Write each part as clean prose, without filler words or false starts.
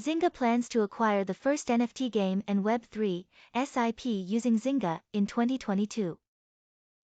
Zynga plans to acquire the first NFT game and Web3 SIP using Zynga in 2022.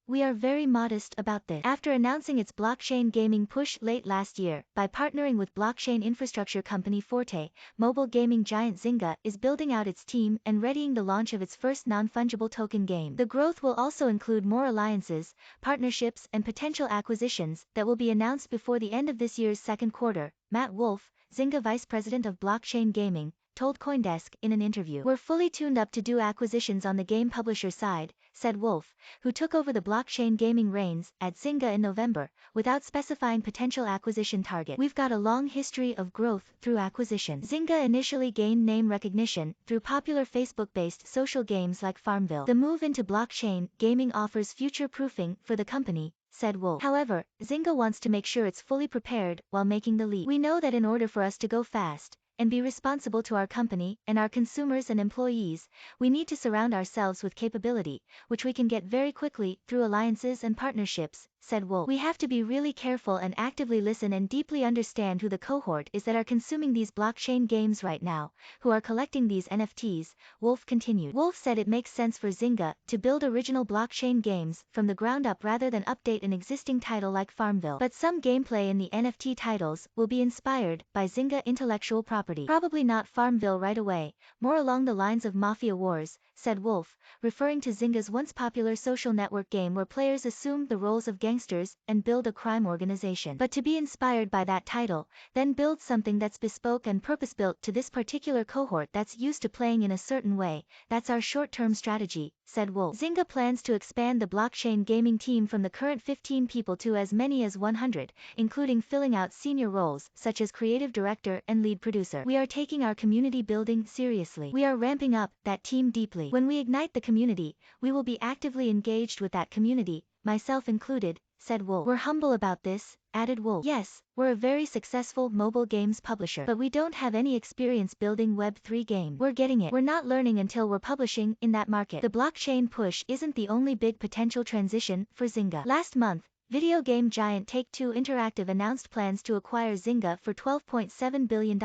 We are very modest about this. After announcing its blockchain gaming push late last year, by partnering with blockchain infrastructure company Forte, mobile gaming giant Zynga is building out its team and readying the launch of its first non-fungible token game. The growth will also include more alliances, partnerships, and potential acquisitions that will be announced before the end of this year's second quarter, Matt Wolf, Zynga vice president of blockchain gaming, told CoinDesk in an interview. We're fully tuned up to do acquisitions on the game publisher side, said Wolf, who took over the blockchain gaming reins at Zynga in November, without specifying potential acquisition target. We've got a long history of growth through acquisition. Zynga initially gained name recognition through popular Facebook-based social games like Farmville. The move into blockchain gaming offers future-proofing for the company, said Wolf. However, Zynga wants to make sure it's fully prepared while making the leap. We know that in order for us to go fast and be responsible to our company and our consumers and employees, we need to surround ourselves with capability, which we can get very quickly through alliances and partnerships, said Wolf. We have to be really careful and actively listen and deeply understand who the cohort is that are consuming these blockchain games right now, who are collecting these NFTs, Wolf continued. Wolf said it makes sense for Zynga to build original blockchain games from the ground up rather than update an existing title like Farmville. But some gameplay in the NFT titles will be inspired by Zynga intellectual property. Probably not Farmville right away, more along the lines of Mafia Wars, said Wolf, referring to Zynga's once popular social network game where players assume the roles of gangsters and build a crime organization. But to be inspired by that title, then build something that's bespoke and purpose-built to this particular cohort that's used to playing in a certain way, that's our short-term strategy, said Wolf. Zynga plans to expand the blockchain gaming team from the current 15 people to as many as 100, including filling out senior roles such as creative director and lead producer. We are taking our community building seriously. We are ramping up that team deeply. When we ignite the community, we will be actively engaged with that community, myself included, said Wolf. We're humble about this, added Wolf. Yes, we're a very successful mobile games publisher, but we don't have any experience building Web3 games. We're getting it. We're not learning until we're publishing in that market. The blockchain push isn't the only big potential transition for Zynga. Last month, video game giant Take-Two Interactive announced plans to acquire Zynga for $12.7 billion,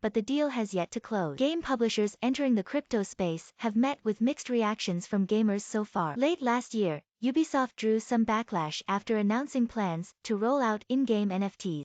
but the deal has yet to close. Game publishers entering the crypto space have met with mixed reactions from gamers so far. Late last year, Ubisoft drew some backlash after announcing plans to roll out in-game NFTs.